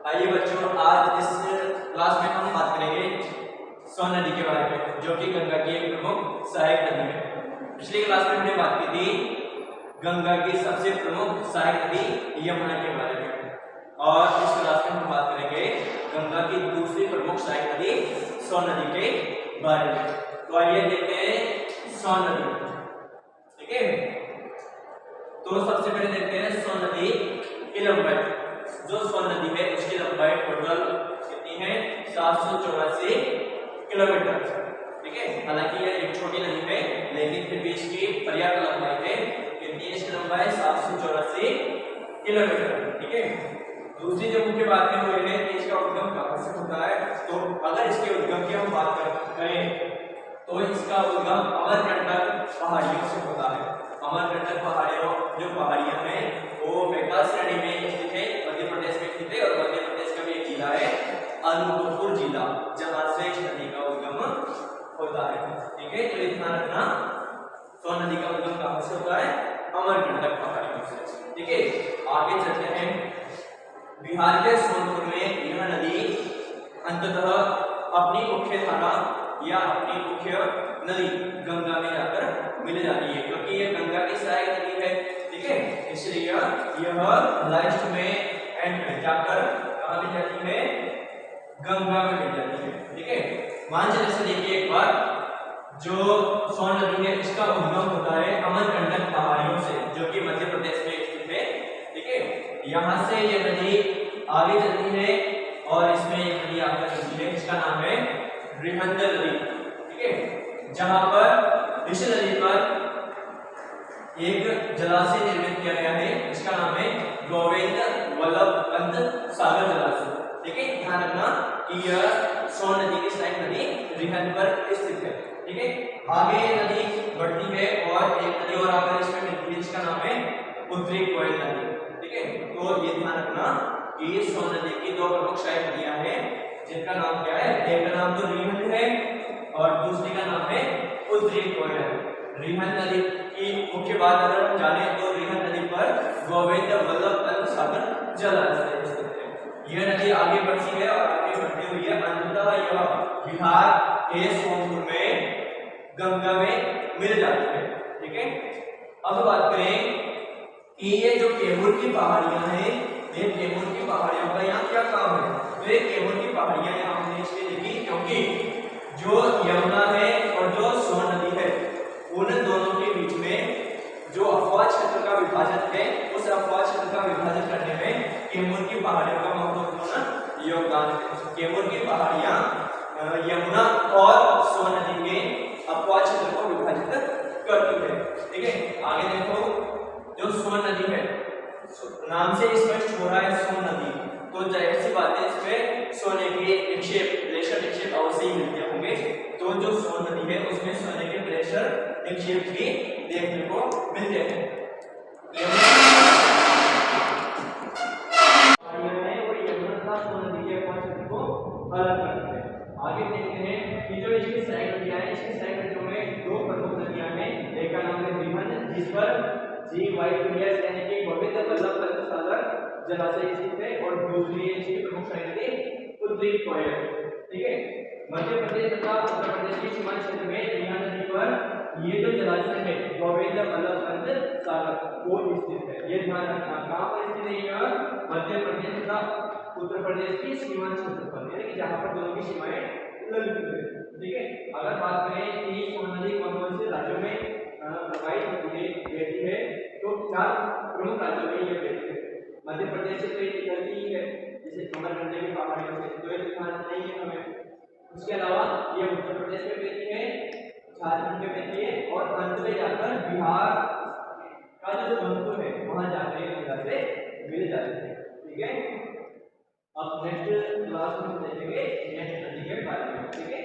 आइए बच्चों, आज इस क्लास में हम बात करेंगे सोन नदी के बारे में, जो कि गंगा की एक प्रमुख सहायक नदी है। पिछली क्लास में हमने बात की थी गंगा की सबसे प्रमुख सहायक नदी यमुना के बारे में, और इस क्लास में हम बात करेंगे गंगा की दूसरी प्रमुख सहायक नदी सोन नदी के बारे में। तो आइए देखते हैं सोन नदी। ठीक है, तो सबसे पहले देखते हैं सोन नदी की लंबाई। जो सोन नदी है उसकी लंबाई टोटल कितनी है? 784 किलोमीटर। ठीक है, हालांकि यह एक छोटी नदी है लेकिन फिर भी इसकी पर्याप्त लंबाई है। कितनी है इसकी लंबाई? 784 किलोमीटर। ठीक है, दूसरी जो मुख्य बात है वो है कि इसका उद्गम कहां से होता है। तो अगर इसके उद्गम की हम बात करें तो इसका उद्गम अमरकंटक पहाड़ियों से होता है। अमरकंटक पहाड़ियों जो पहाड़ियां हैं वो बेकार श्रेणी में स्थित है, मध्य प्रदेश में स्थित है, और मध्य प्रदेश का भी एक जिला है अनूपपुर जिला, जहां से इस नदी का उद्गम होता है। ठीक है, तो ये ध्यान रखना, सोन नदी का उद्गम कहां से होता है? अमरकंटक पहाड़ियों से। ठीक है, आगे चलते हैं। बिहार के सोनपुर में यह नदी अंततः अपनी मुख्य धारा या अपनी मुख्य नदी गंगा में जाकर मिल जाती है, क्योंकि यह गंगा की सहायक नदी है। ठीक है, इसलिए यह लास्ट में एंड जाकर कहां मिल जाती है? गंगा में मिल जाती है। ठीक है, मान चलिए देखिए एक बार, जो सोन नदी है इसका उद्गम होता है अमरकंटक पहाड़ियों से, जो कि मध्य प्रदेश में स्थित है। ठीक है, यहां से यह नदी आगे चलती है और इसमें एक नदी आकर मिलती है, इसका नाम है रिहंद नदी। ठीक है, जहां पर इस नदी पर एक जलाशय निर्मित किया गया है, इसका नाम है गोविंद वल्लभ पंत सागर जलाशय। ठीक है, ध्यान रखना कि यह सोन नदी की सहायक नदी रिहंद पर स्थित है। ठीक है, आगे ये नदी बढ़ती है और एक नदी और आकर इसमें मिलती है, जिसका नाम है उत्तरी कोयल नदी। ठीक है, तो ये ध्यान रखना कि सोन नदी की दो प्रमुख सहायक नदियां हैं, जिनका नाम क्या है? एक का नाम तो रिहंद है और दूसरी का नाम है उत्तरी कोयल। रिहंद नदी की मुख्य बात अगर हम जाने तो रिहंद नदी पर गोविंद वल्लभ पंत सागर जलाशय स्थित है। यह नदी आगे बढ़ती है और आगे बढ़ती हुई अंततः यह बिहार के सोनपुर में गंगा में मिल जाती है। ठीक है, अब बात करें कि ये जो कैमूर की पहाड़ियां हैं, ये कैमूर की पहाड़ियों का यहाँ क्या काम है? तो ये कैमूर की पहाड़ियां यहाँ हमने इसलिए देखी क्योंकि जो यमुना है और जो सोन नदी है, उन दोनों के बीच में जो अपवाद क्षेत्र का विभाजन है, उस अपवाद क्षेत्र का विभाजन करने में कैमूर की पहाड़ियों का महत्वपूर्ण योगदान है। कैमूर की पहाड़ियां यमुना और सोन नदी के अपवाद क्षेत्र को विभाजित करती है। ठीक है, आगे देखो, जो सोन नदी है, नाम से स्पष्ट हो रहा है सोन नदी, तो जाहिर सी बात है इसमें सोने के निक्षेप, प्रेशर निक्षेप अवश्य ही मिलते होंगे। तो जो सोन नदी है उसमें सोने के प्रेशर निक्षेप भी देखने को मिलते हैं। अलग करते हैं। आगे देखते हैं कि जो इसकी सहायक नदियां हैं, इसकी सहायक नदियों में दो प्रमुख नदियां हैं। एक का नाम है रिहंद, जिस पर GYPS यानी कि गोविंद वल्लभ पंत सागर जलाशय स्थित है, और दूसरी है इसकी प्रमुख सहायक नदी उत्तरी कोयल। ठीक है, मध्य प्रदेश तथा उत्तर प्रदेश के सीमांत क्षेत्र में रिहंद नदी पर ये जो जलाशय है गोविंद वल्लभ पंत सागर वो स्थित है। ये ध्यान रखना, कहां पर स्थित है? यह मध्य प्रदेश तथा उत्तर प्रदेश की सीमांत क्षेत्र पर, यानी कि जहां पर दोनों की सीमाएं लगती है। ठीक है, अगर बात करें कि सोन नदी कौन-कौन से राज्यों में प्रवाहित होती है, तो 4 प्रमुख राज्यों में ये बहती है। मध्य प्रदेश से तो निकलती ही है, जैसे अमरकंटक की पहाड़ियों से, तो ये ध्यान नहीं है हमें। उसके अलावा ये उत्तर प्रदेश में बहती है, झारखंड में बहती है, और अंत में जाकर बिहार का जो सोनपुर है वहां जाकर गंगा से मिल जाती है। ठीक है, अब नेक्स्ट क्लास में देखेंगे नेक्स्ट नदी के बारे में। ठीक है।